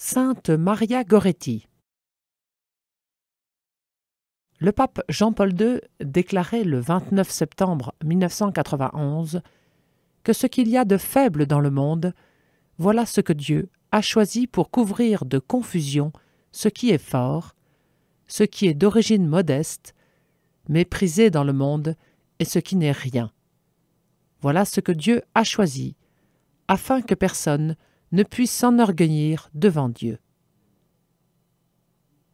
Sainte Maria Goretti. Le pape Jean-Paul II déclarait le 29 septembre 1991 que ce qu'il y a de faible dans le monde, voilà ce que Dieu a choisi pour couvrir de confusion ce qui est fort, ce qui est d'origine modeste, méprisé dans le monde et ce qui n'est rien. Voilà ce que Dieu a choisi, afin que personne ne puisse s'enorgueillir devant Dieu.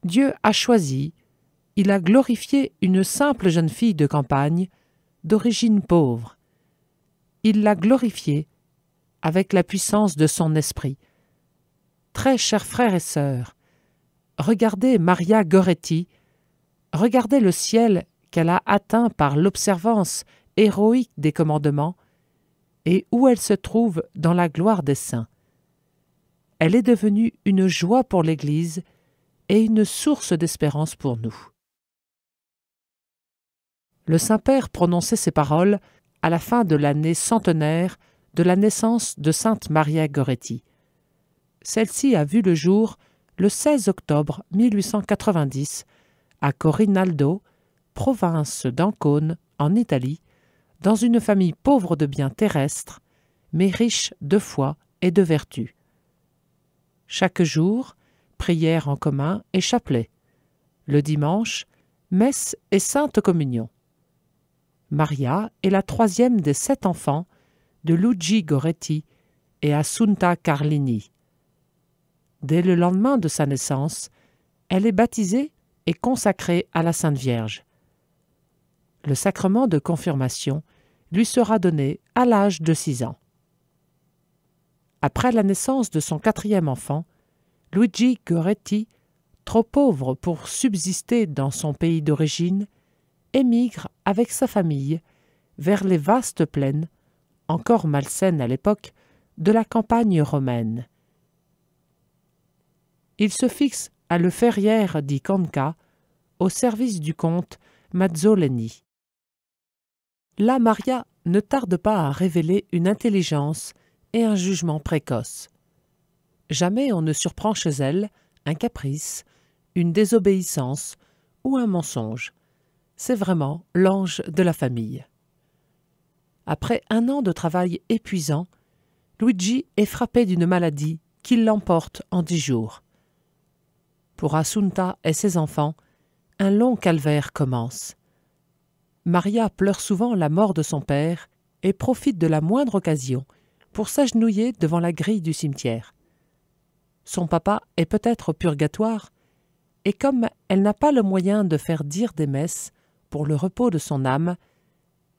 Dieu a choisi, il a glorifié une simple jeune fille de campagne, d'origine pauvre. Il l'a glorifiée avec la puissance de son esprit. Très chers frères et sœurs, regardez Maria Goretti, regardez le ciel qu'elle a atteint par l'observance héroïque des commandements et où elle se trouve dans la gloire des saints. Elle est devenue une joie pour l'Église et une source d'espérance pour nous. Le Saint-Père prononçait ces paroles à la fin de l'année centenaire de la naissance de Sainte Maria Goretti. Celle-ci a vu le jour le 16 octobre 1890 à Corinaldo, province d'Ancône, en Italie, dans une famille pauvre de biens terrestres, mais riche de foi et de vertu. Chaque jour, prière en commun et chapelet. Le dimanche, messe et sainte communion. Maria est la troisième des 7 enfants de Luigi Goretti et Assunta Carlini. Dès le lendemain de sa naissance, elle est baptisée et consacrée à la Sainte Vierge. Le sacrement de confirmation lui sera donné à l'âge de 6 ans. Après la naissance de son 4e enfant, Luigi Goretti, trop pauvre pour subsister dans son pays d'origine, émigre avec sa famille vers les vastes plaines, encore malsaines à l'époque, de la campagne romaine. Il se fixe à le Ferrière di Conca, au service du comte Mazzoleni. Là, Maria ne tarde pas à révéler une intelligence et un jugement précoce. Jamais on ne surprend chez elle un caprice, une désobéissance ou un mensonge. C'est vraiment l'ange de la famille. Après 1 an de travail épuisant, Luigi est frappé d'une maladie qui l'emporte en 10 jours. Pour Assunta et ses enfants, un long calvaire commence. Maria pleure souvent la mort de son père et profite de la moindre occasion pour s'agenouiller devant la grille du cimetière. Son papa est peut-être au purgatoire, et comme elle n'a pas le moyen de faire dire des messes pour le repos de son âme,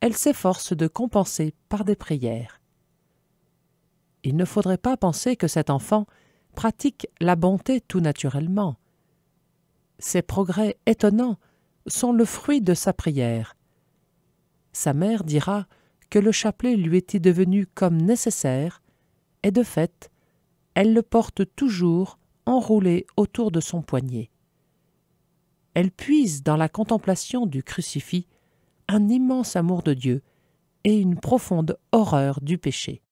elle s'efforce de compenser par des prières. Il ne faudrait pas penser que cet enfant pratique la bonté tout naturellement. Ses progrès étonnants sont le fruit de sa prière. Sa mère dira que le chapelet lui était devenu comme nécessaire, et de fait, elle le porte toujours enroulé autour de son poignet. Elle puise dans la contemplation du crucifix un immense amour de Dieu et une profonde horreur du péché.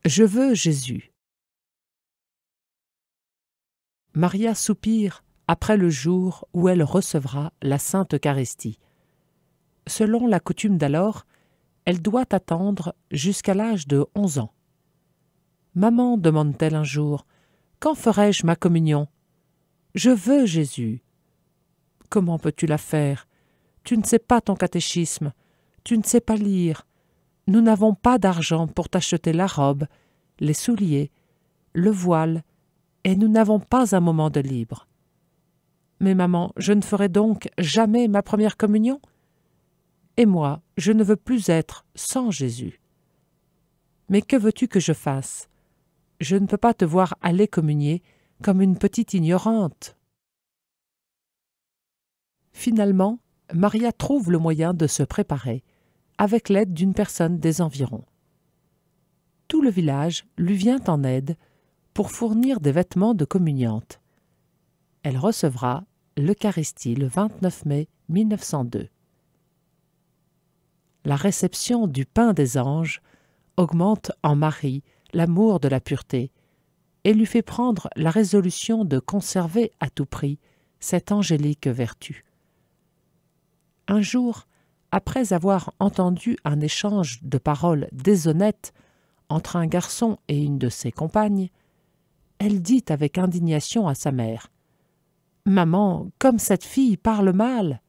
Je veux Jésus. Maria soupire après le jour où elle recevra la Sainte Eucharistie. Selon la coutume d'alors, elle doit attendre jusqu'à l'âge de 11 ans. « Maman, demande-t-elle un jour, quand ferai-je ma communion ? Je veux Jésus. » « Comment peux-tu la faire ? Tu ne sais pas ton catéchisme, tu ne sais pas lire. Nous n'avons pas d'argent pour t'acheter la robe, les souliers, le voile, et nous n'avons pas un moment de libre. »« Mais maman, je ne ferai donc jamais ma première communion ? Et moi, je ne veux plus être sans Jésus. »« Mais que veux-tu que je fasse ? Je ne peux pas te voir aller communier comme une petite ignorante. » Finalement, Maria trouve le moyen de se préparer, avec l'aide d'une personne des environs. Tout le village lui vient en aide pour fournir des vêtements de communiante. Elle recevra l'Eucharistie le 29 mai 1902. La réception du pain des anges augmente en Marie l'amour de la pureté, et lui fait prendre la résolution de conserver à tout prix cette angélique vertu. Un jour, après avoir entendu un échange de paroles déshonnêtes entre un garçon et une de ses compagnes, elle dit avec indignation à sa mère « Maman, comme cette fille parle mal !»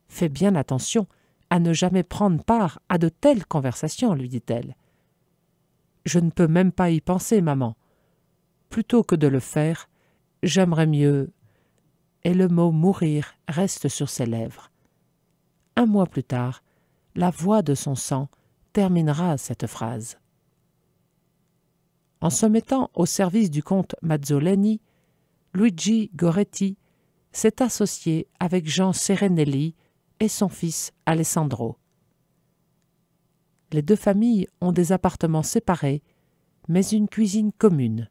Fais bien attention à ne jamais prendre part à de telles conversations, lui dit-elle. Je ne peux même pas y penser, maman. Plutôt que de le faire, j'aimerais mieux... Et le mot mourir reste sur ses lèvres. Un mois plus tard, la voix de son sang terminera cette phrase. En se mettant au service du comte Mazzoleni, Luigi Goretti s'est associé avec Jean Serenelli et son fils Alessandro. Les deux familles ont des appartements séparés, mais une cuisine commune.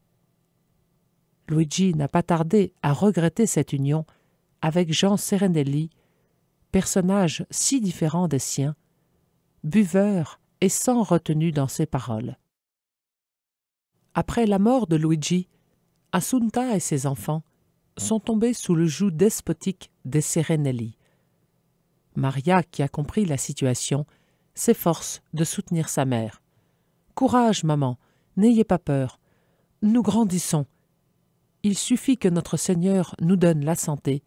Luigi n'a pas tardé à regretter cette union avec Jean Serenelli, personnage si différent des siens, buveur et sans retenue dans ses paroles. Après la mort de Luigi, Assunta et ses enfants sont tombés sous le joug despotique des Serenelli. Maria, qui a compris la situation, s'efforce de soutenir sa mère. « Courage, maman, n'ayez pas peur. Nous grandissons. Il suffit que notre Seigneur nous donne la santé,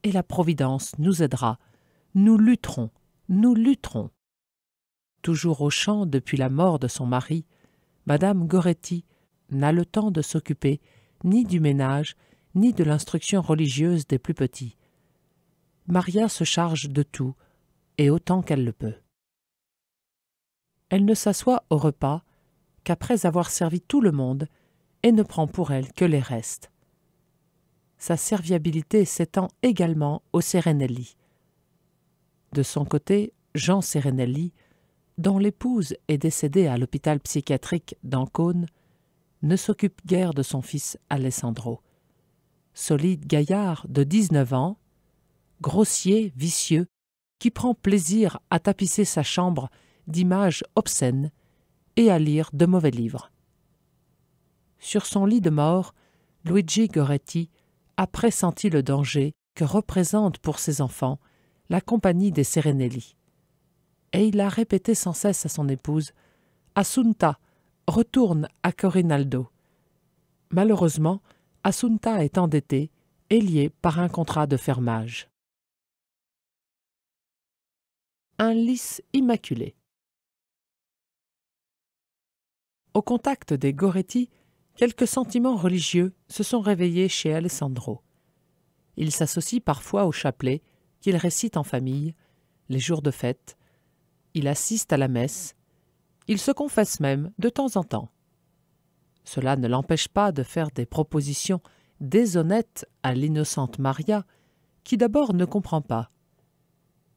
et la Providence nous aidera. Nous lutterons, nous lutterons. » Toujours au champ depuis la mort de son mari, Madame Goretti n'a le temps de s'occuper ni du ménage, ni de l'instruction religieuse des plus petits. Maria se charge de tout, et autant qu'elle le peut. Elle ne s'assoit au repas qu'après avoir servi tout le monde et ne prend pour elle que les restes. Sa serviabilité s'étend également aux Serenelli. De son côté, Jean Serenelli, dont l'épouse est décédée à l'hôpital psychiatrique d'Ancône, ne s'occupe guère de son fils Alessandro. Solide gaillard de 19 ans, grossier, vicieux, qui prend plaisir à tapisser sa chambre d'images obscènes et à lire de mauvais livres. Sur son lit de mort, Luigi Goretti a pressenti le danger que représente pour ses enfants la compagnie des Serenelli. Et il a répété sans cesse à son épouse « Assunta, retourne à Corinaldo ». Malheureusement, Assunta est endettée et liée par un contrat de fermage. Un lys immaculé. Au contact des Goretti, quelques sentiments religieux se sont réveillés chez Alessandro. Il s'associe parfois au chapelet qu'il récite en famille, les jours de fête. Il assiste à la messe. Il se confesse même de temps en temps. Cela ne l'empêche pas de faire des propositions déshonnêtes à l'innocente Maria, qui d'abord ne comprend pas.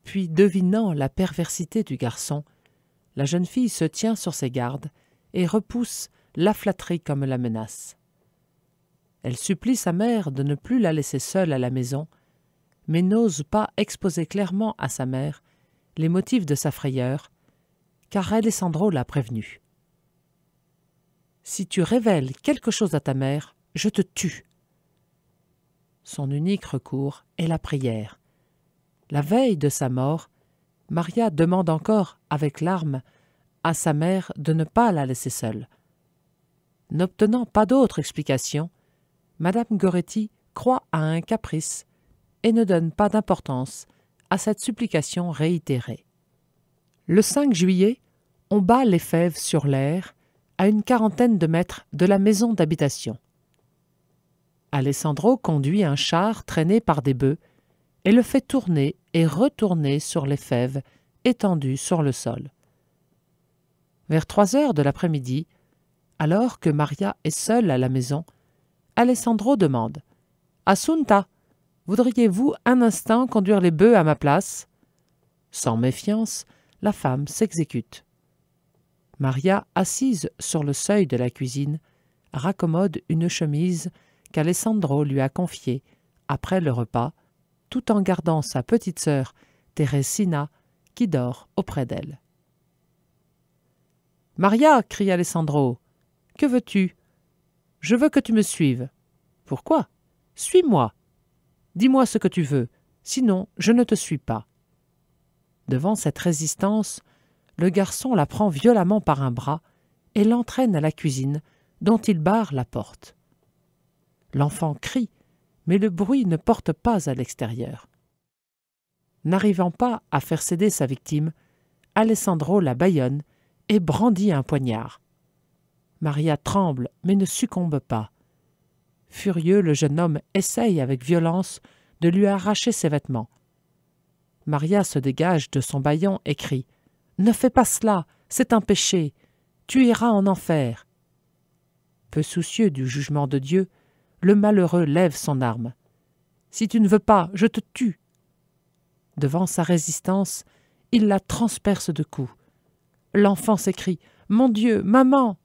Puis, devinant la perversité du garçon, la jeune fille se tient sur ses gardes et repousse la flatterie comme la menace. Elle supplie sa mère de ne plus la laisser seule à la maison, mais n'ose pas exposer clairement à sa mère les motifs de sa frayeur, car Alessandro l'a prévenue. « Si tu révèles quelque chose à ta mère, je te tue. » Son unique recours est la prière. La veille de sa mort, Maria demande encore, avec larmes, à sa mère de ne pas la laisser seule. N'obtenant pas d'autre explication, Madame Goretti croit à un caprice et ne donne pas d'importance à cette supplication réitérée. Le 5 juillet, on bat les fèves sur l'air à une quarantaine de mètres de la maison d'habitation. Alessandro conduit un char traîné par des bœufs et le fait tourner et retourner sur les fèves étendues sur le sol. Vers 3 heures de l'après-midi, alors que Maria est seule à la maison, Alessandro demande « Assunta, voudriez-vous un instant conduire les bœufs à ma place ?» Sans méfiance, la femme s'exécute. Maria, assise sur le seuil de la cuisine, raccommode une chemise qu'Alessandro lui a confiée après le repas, tout en gardant sa petite sœur Teresina qui dort auprès d'elle. « Maria !» crie Alessandro. Que veux-tu? Je veux que tu me suives. Pourquoi? Suis-moi. Dis-moi ce que tu veux, sinon je ne te suis pas. Devant cette résistance, le garçon la prend violemment par un bras et l'entraîne à la cuisine, dont il barre la porte. L'enfant crie, mais le bruit ne porte pas à l'extérieur. N'arrivant pas à faire céder sa victime, Alessandro la bâillonne et brandit un poignard. Maria tremble, mais ne succombe pas. Furieux, le jeune homme essaye avec violence de lui arracher ses vêtements. Maria se dégage de son bâillon et crie « Ne fais pas cela, c'est un péché, tu iras en enfer !» Peu soucieux du jugement de Dieu, le malheureux lève son arme. « Si tu ne veux pas, je te tue !» Devant sa résistance, il la transperce de coups. L'enfant s'écrie « Mon Dieu, maman !»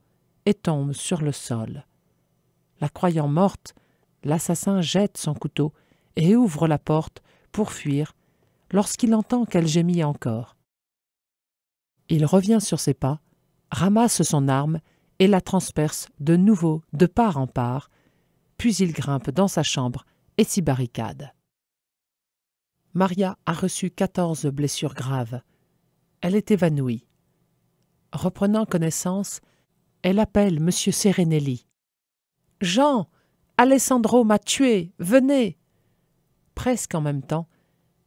et tombe sur le sol. La croyant morte, l'assassin jette son couteau et ouvre la porte pour fuir lorsqu'il entend qu'elle gémit encore. Il revient sur ses pas, ramasse son arme et la transperce de nouveau de part en part, puis il grimpe dans sa chambre et s'y barricade. Maria a reçu 14 blessures graves. Elle est évanouie. Reprenant connaissance, elle appelle M. Serenelli. « Jean, Alessandro m'a tué, venez !» Presque en même temps,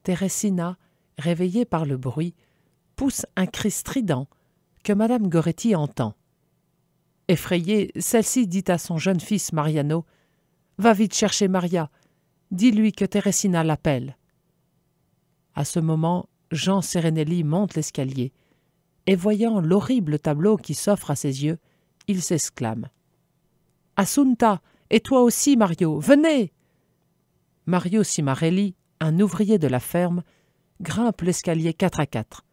Teresina, réveillée par le bruit, pousse un cri strident que Madame Goretti entend. Effrayée, celle-ci dit à son jeune fils Mariano « Va vite chercher Maria, dis-lui que Teresina l'appelle. » À ce moment, Jean Serenelli monte l'escalier et voyant l'horrible tableau qui s'offre à ses yeux, il s'exclame « Assunta, et toi aussi, Mario, venez !» Mario Cimarelli, un ouvrier de la ferme, grimpe l'escalier 4 à 4.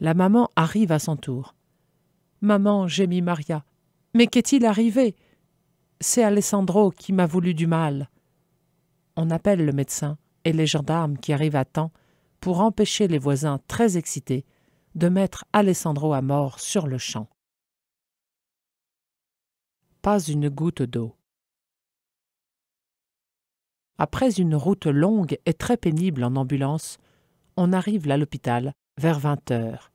La maman arrive à son tour. « Maman, gémit Maria, mais qu'est-il arrivé? C'est Alessandro qui m'a voulu du mal. » On appelle le médecin et les gendarmes qui arrivent à temps pour empêcher les voisins très excités de mettre Alessandro à mort sur le champ. Pas une goutte d'eau. Après une route longue et très pénible en ambulance, on arrive à l'hôpital vers 20 heures.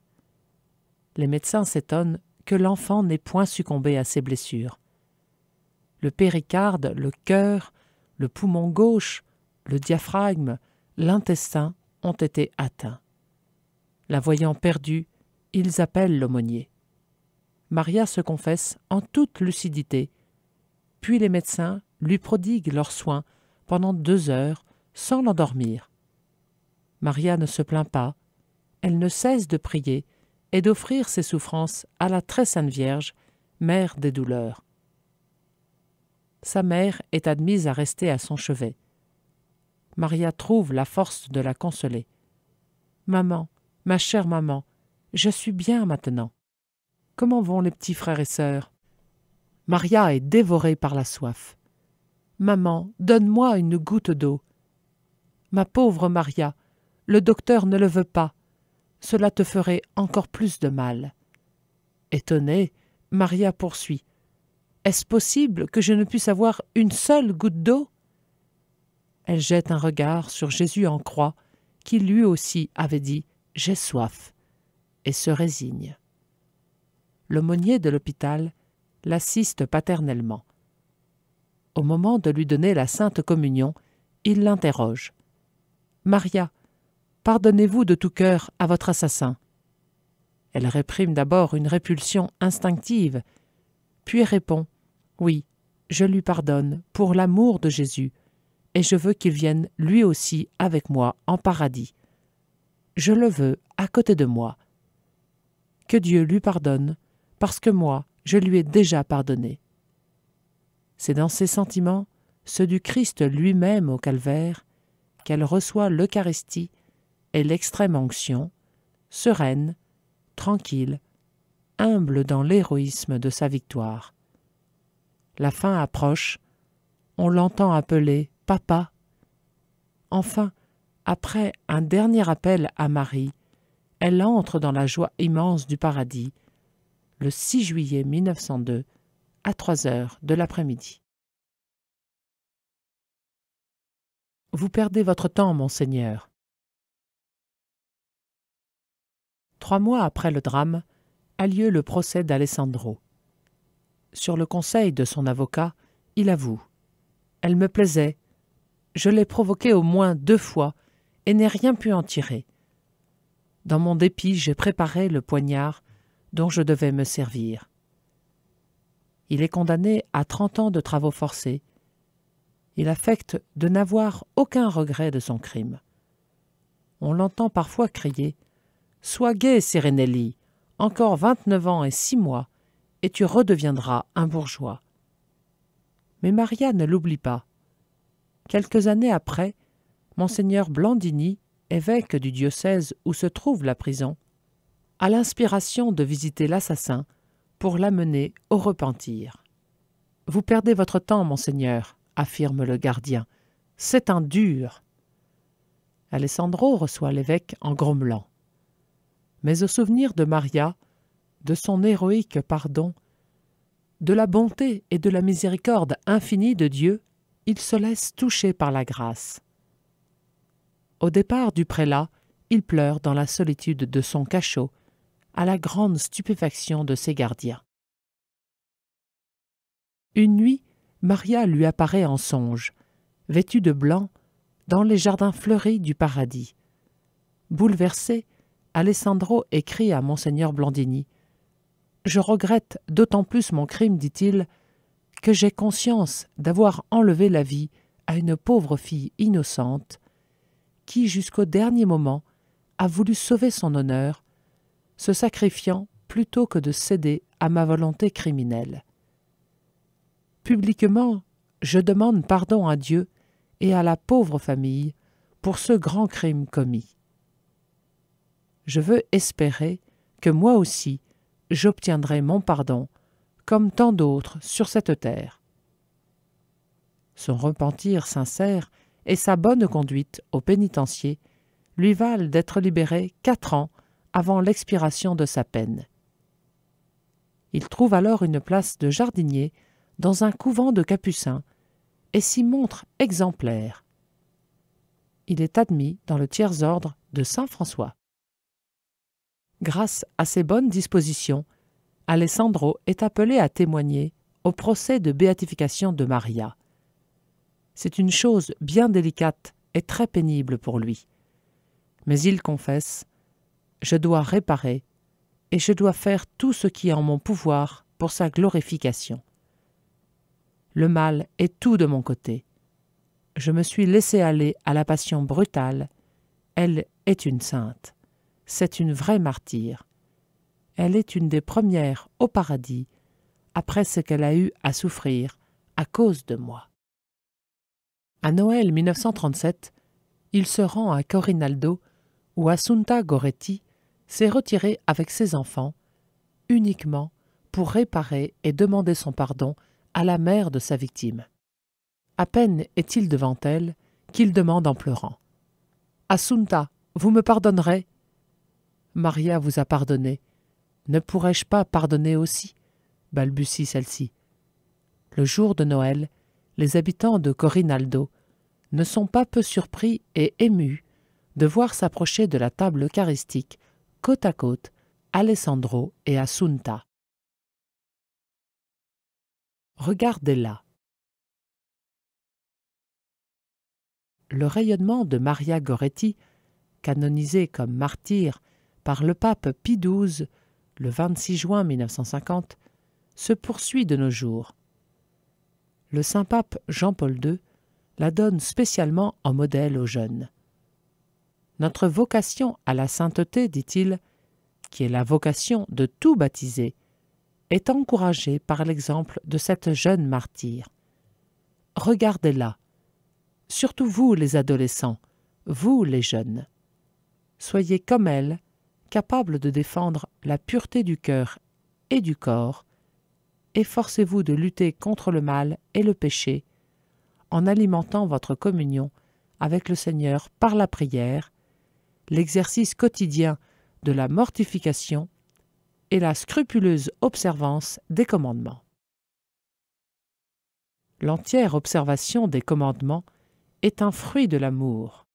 Les médecins s'étonnent que l'enfant n'ait point succombé à ses blessures. Le péricarde, le cœur, le poumon gauche, le diaphragme, l'intestin ont été atteints. La voyant perdue, ils appellent l'aumônier. Maria se confesse en toute lucidité, puis les médecins lui prodiguent leurs soins pendant 2 heures sans l'endormir. Maria ne se plaint pas, elle ne cesse de prier et d'offrir ses souffrances à la très sainte Vierge, mère des douleurs. Sa mère est admise à rester à son chevet. Maria trouve la force de la consoler. « Maman, ma chère maman, je suis bien maintenant. Comment vont les petits frères et sœurs ?» Maria est dévorée par la soif. « Maman, donne-moi une goutte d'eau. »« Ma pauvre Maria, le docteur ne le veut pas. Cela te ferait encore plus de mal. » Étonnée, Maria poursuit. « Est-ce possible que je ne puisse avoir une seule goutte d'eau ?» Elle jette un regard sur Jésus en croix, qui lui aussi avait dit « J'ai soif » et se résigne. L'aumônier de l'hôpital l'assiste paternellement. Au moment de lui donner la Sainte Communion, il l'interroge. « Maria, pardonnez-vous de tout cœur à votre assassin ?» Elle réprime d'abord une répulsion instinctive, puis répond « Oui, je lui pardonne pour l'amour de Jésus, et je veux qu'il vienne lui aussi avec moi en paradis. Je le veux à côté de moi. Que Dieu lui pardonne, parce que moi, je lui ai déjà pardonné. » C'est dans ses sentiments, ceux du Christ lui-même au calvaire, qu'elle reçoit l'Eucharistie et l'extrême onction, sereine, tranquille, humble dans l'héroïsme de sa victoire. La fin approche, on l'entend appeler « Papa ». Enfin, après un dernier appel à Marie, elle entre dans la joie immense du paradis, le 6 juillet 1902, à 3 heures de l'après-midi. Vous perdez votre temps, monseigneur. 3 mois après le drame, a lieu le procès d'Alessandro. Sur le conseil de son avocat, il avoue « Elle me plaisait. Je l'ai provoquée au moins 2 fois et n'ai rien pu en tirer. Dans mon dépit, j'ai préparé le poignard dont je devais me servir. » Il est condamné à 30 ans de travaux forcés. Il affecte de n'avoir aucun regret de son crime. On l'entend parfois crier « Sois gai, Serenelli, encore 29 ans et 6 mois, et tu redeviendras un bourgeois. » Mais Maria ne l'oublie pas. Quelques années après, Monseigneur Blandini, évêque du diocèse où se trouve la prison, a l'inspiration de visiter l'assassin pour l'amener au repentir. « Vous perdez votre temps, monseigneur, » affirme le gardien. « C'est un dur. » Alessandro reçoit l'évêque en grommelant. Mais au souvenir de Maria, de son héroïque pardon, de la bonté et de la miséricorde infinie de Dieu, il se laisse toucher par la grâce. Au départ du prélat, il pleure dans la solitude de son cachot, à la grande stupéfaction de ses gardiens. Une nuit, Maria lui apparaît en songe, vêtue de blanc, dans les jardins fleuris du paradis. Bouleversé, Alessandro écrit à Monseigneur Blandini « Je regrette d'autant plus mon crime, dit-il, que j'ai conscience d'avoir enlevé la vie à une pauvre fille innocente qui, jusqu'au dernier moment, a voulu sauver son honneur, se sacrifiant plutôt que de céder à ma volonté criminelle. Publiquement, je demande pardon à Dieu et à la pauvre famille pour ce grand crime commis. Je veux espérer que moi aussi, j'obtiendrai mon pardon, comme tant d'autres sur cette terre. » Son repentir sincère et sa bonne conduite au pénitencier lui valent d'être libéré 4 ans avant l'expiration de sa peine. Il trouve alors une place de jardinier dans un couvent de capucins et s'y montre exemplaire. Il est admis dans le tiers-ordre de Saint-François. Grâce à ses bonnes dispositions, Alessandro est appelé à témoigner au procès de béatification de Maria. C'est une chose bien délicate et très pénible pour lui. Mais il confesse « Je dois réparer et je dois faire tout ce qui est en mon pouvoir pour sa glorification. Le mal est tout de mon côté. Je me suis laissé aller à la passion brutale. Elle est une sainte. C'est une vraie martyre. Elle est une des premières au paradis, après ce qu'elle a eu à souffrir à cause de moi. » À Noël 1937, il se rend à Corinaldo, où Assunta Goretti s'est retirée avec ses enfants, uniquement pour réparer et demander son pardon à la mère de sa victime. À peine est-il devant elle qu'il demande en pleurant « Assunta, vous me pardonnerez ?» « Maria vous a pardonné. Ne pourrais-je pas pardonner aussi ?» balbutie celle-ci. Le jour de Noël, les habitants de Corinaldo ne sont pas peu surpris et émus de voir s'approcher de la table eucharistique, côte à côte, Alessandro et Assunta. Regardez-la. Le rayonnement de Maria Goretti, canonisée comme martyre par le pape Pie XII le 26 juin 1950, se poursuit de nos jours. Le Saint-Pape Jean-Paul II la donne spécialement en modèle aux jeunes. Notre vocation à la sainteté, dit-il, qui est la vocation de tout baptisé, est encouragée par l'exemple de cette jeune martyre. Regardez-la, surtout vous les adolescents, vous les jeunes. Soyez comme elle, capables de défendre la pureté du cœur et du corps. Efforcez-vous de lutter contre le mal et le péché, en alimentant votre communion avec le Seigneur par la prière, l'exercice quotidien de la mortification et la scrupuleuse observance des commandements. L'entière observation des commandements est un fruit de l'amour.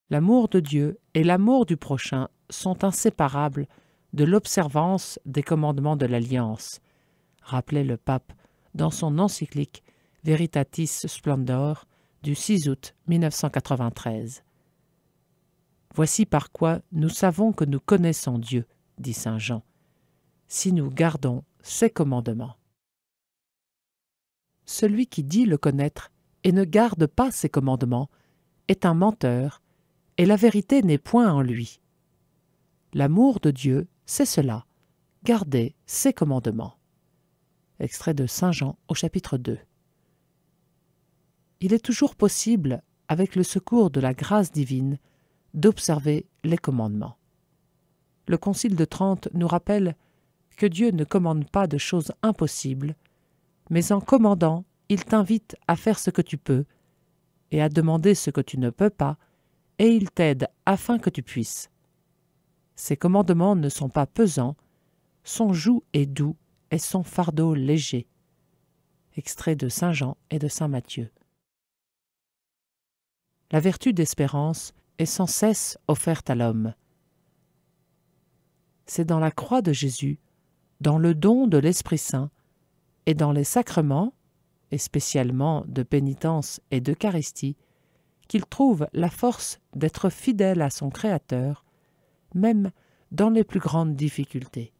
L'amour de Dieu et l'amour du prochain sont inséparables de l'observance des commandements de l'Alliance, rappelait le pape dans son encyclique Veritatis Splendor du 6 août 1993. Voici par quoi nous savons que nous connaissons Dieu, dit saint Jean, si nous gardons ses commandements. Celui qui dit le connaître et ne garde pas ses commandements est un menteur, et la vérité n'est point en lui. L'amour de Dieu, c'est cela, garder ses commandements. Extrait de saint Jean au chapitre 2. Il est toujours possible, avec le secours de la grâce divine, d'observer les commandements. Le Concile de Trente nous rappelle que Dieu ne commande pas de choses impossibles, mais en commandant, il t'invite à faire ce que tu peux et à demander ce que tu ne peux pas, et il t'aide afin que tu puisses. Ces commandements ne sont pas pesants, son joug est doux et son fardeau léger. Extrait de saint Jean et de saint Matthieu. La vertu d'espérance est sans cesse offerte à l'homme. C'est dans la croix de Jésus, dans le don de l'Esprit Saint et dans les sacrements, et spécialement de pénitence et d'Eucharistie, qu'il trouve la force d'être fidèle à son Créateur, même dans les plus grandes difficultés.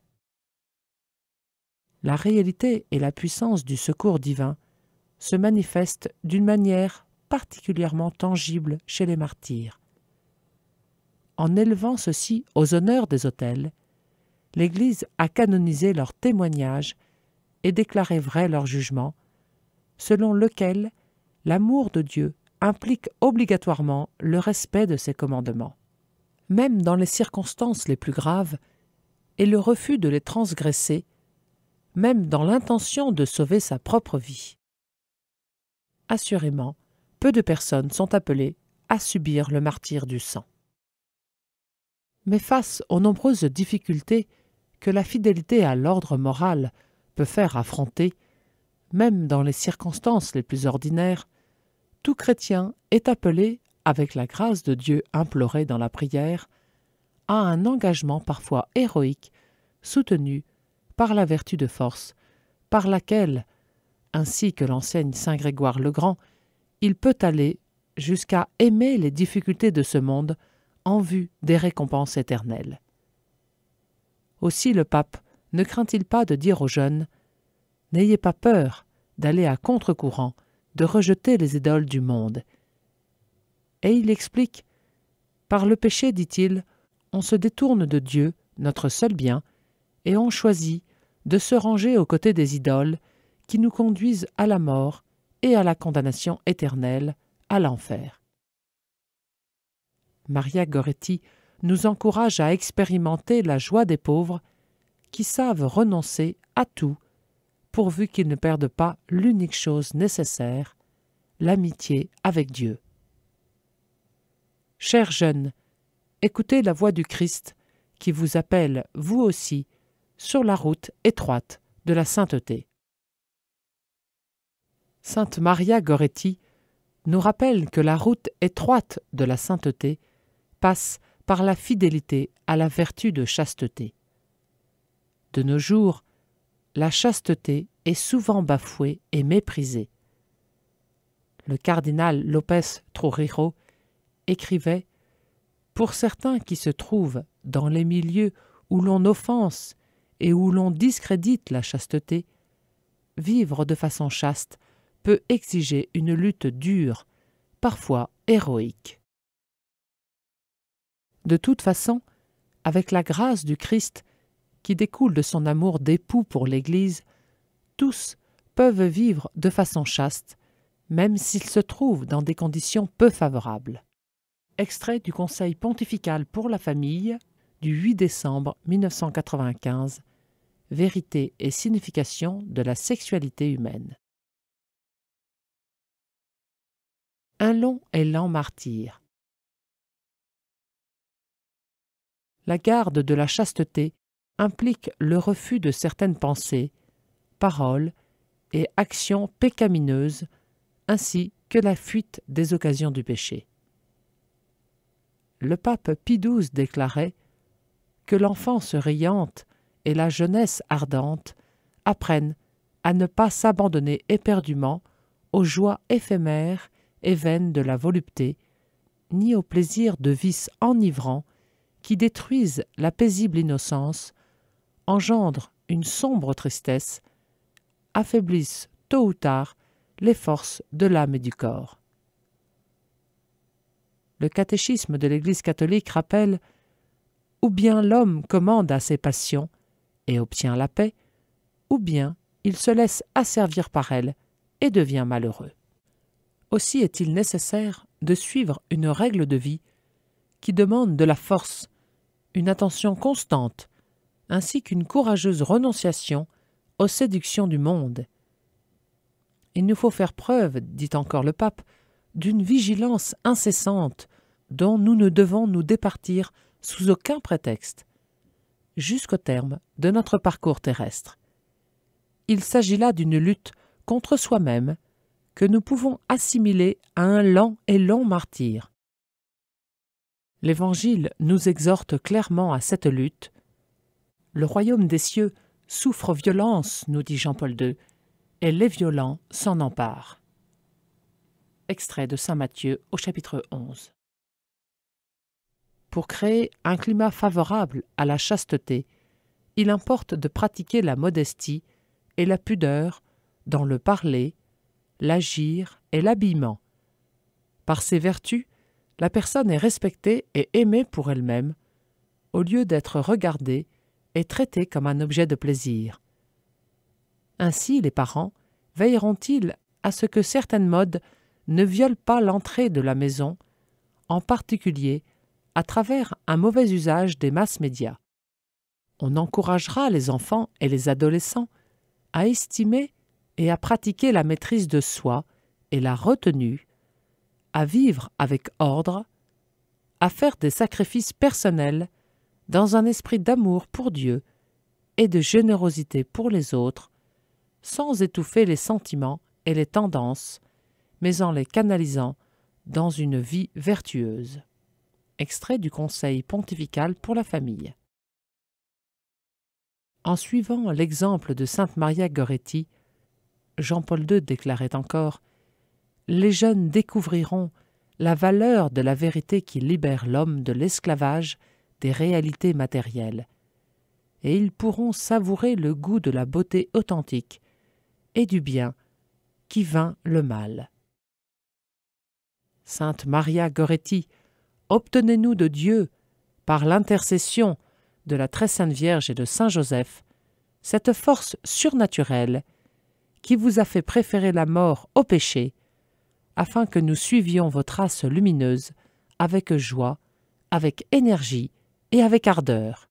La réalité et la puissance du secours divin se manifestent d'une manière particulièrement tangible chez les martyrs. En élevant ceux-ci aux honneurs des autels, l'Église a canonisé leur témoignage et déclaré vrai leur jugement, selon lequel l'amour de Dieu implique obligatoirement le respect de ses commandements, même dans les circonstances les plus graves, et le refus de les transgresser, même dans l'intention de sauver sa propre vie. Assurément, peu de personnes sont appelées à subir le martyre du sang. Mais face aux nombreuses difficultés que la fidélité à l'ordre moral peut faire affronter, même dans les circonstances les plus ordinaires, tout chrétien est appelé, avec la grâce de Dieu implorée dans la prière, à un engagement parfois héroïque, soutenu par la vertu de force, par laquelle, ainsi que l'enseigne saint Grégoire le Grand, il peut aller jusqu'à aimer les difficultés de ce monde en vue des récompenses éternelles. Aussi le pape ne craint-il pas de dire aux jeunes « N'ayez pas peur d'aller à contre-courant, de rejeter les idoles du monde. » Et il explique « Par le péché, dit-il, on se détourne de Dieu, notre seul bien, et on choisit de se ranger aux côtés des idoles qui nous conduisent à la mort et à la condamnation éternelle, à l'enfer. » Maria Goretti nous encourage à expérimenter la joie des pauvres qui savent renoncer à tout pourvu qu'ils ne perdent pas l'unique chose nécessaire, l'amitié avec Dieu. Chers jeunes, écoutez la voix du Christ qui vous appelle, vous aussi, sur la route étroite de la sainteté. Sainte Maria Goretti nous rappelle que la route étroite de la sainteté passe par la fidélité à la vertu de chasteté. De nos jours, la chasteté est souvent bafouée et méprisée. Le cardinal Lopez Trujillo écrivait « Pour certains qui se trouvent dans les milieux où l'on offense et où l'on discrédite la chasteté, vivre de façon chaste peut exiger une lutte dure, parfois héroïque. » De toute façon, avec la grâce du Christ qui découle de son amour d'époux pour l'Église, tous peuvent vivre de façon chaste, même s'ils se trouvent dans des conditions peu favorables. Extrait du Conseil pontifical pour la famille du 8 décembre 1995, Vérité et signification de la sexualité humaine. Un long et lent martyre. La garde de la chasteté implique le refus de certaines pensées, paroles et actions pécamineuses, ainsi que la fuite des occasions du péché. Le pape Pie XII déclarait que l'enfance riante et la jeunesse ardente apprennent à ne pas s'abandonner éperdument aux joies éphémères et vaines de la volupté, ni aux plaisirs de vices enivrants qui détruisent la paisible innocence, engendrent une sombre tristesse, affaiblissent tôt ou tard les forces de l'âme et du corps. Le catéchisme de l'Église catholique rappelle ou bien l'homme commande à ses passions et obtient la paix, ou bien il se laisse asservir par elles et devient malheureux. Aussi est-il nécessaire de suivre une règle de vie qui demande de la force, une attention constante, ainsi qu'une courageuse renonciation aux séductions du monde. Il nous faut faire preuve, dit encore le pape, d'une vigilance incessante dont nous ne devons nous départir sous aucun prétexte, jusqu'au terme de notre parcours terrestre. Il s'agit là d'une lutte contre soi-même que nous pouvons assimiler à un lent et long martyre. L'Évangile nous exhorte clairement à cette lutte. Le royaume des cieux souffre violence, nous dit Jean-Paul II, et les violents s'en emparent. Extrait de saint Matthieu au chapitre 11. Pour créer un climat favorable à la chasteté, il importe de pratiquer la modestie et la pudeur dans le parler, l'agir et l'habillement. Par ces vertus, la personne est respectée et aimée pour elle-même, au lieu d'être regardée et traitée comme un objet de plaisir. Ainsi, les parents veilleront-ils à ce que certaines modes ne violent pas l'entrée de la maison, en particulier à travers un mauvais usage des masses médias. On encouragera les enfants et les adolescents à estimer et à pratiquer la maîtrise de soi et la retenue, à vivre avec ordre, à faire des sacrifices personnels dans un esprit d'amour pour Dieu et de générosité pour les autres, sans étouffer les sentiments et les tendances, mais en les canalisant dans une vie vertueuse. Extrait du Conseil pontifical pour la famille. En suivant l'exemple de sainte Maria Goretti, Jean-Paul II déclarait encore « Les jeunes découvriront la valeur de la vérité qui libère l'homme de l'esclavage des réalités matérielles, et ils pourront savourer le goût de la beauté authentique et du bien qui vainc le mal. » Sainte Maria Goretti, obtenez-nous de Dieu, par l'intercession de la Très Sainte Vierge et de Saint Joseph, cette force surnaturelle qui vous a fait préférer la mort au péché, afin que nous suivions vos traces lumineuses avec joie, avec énergie et avec ardeur.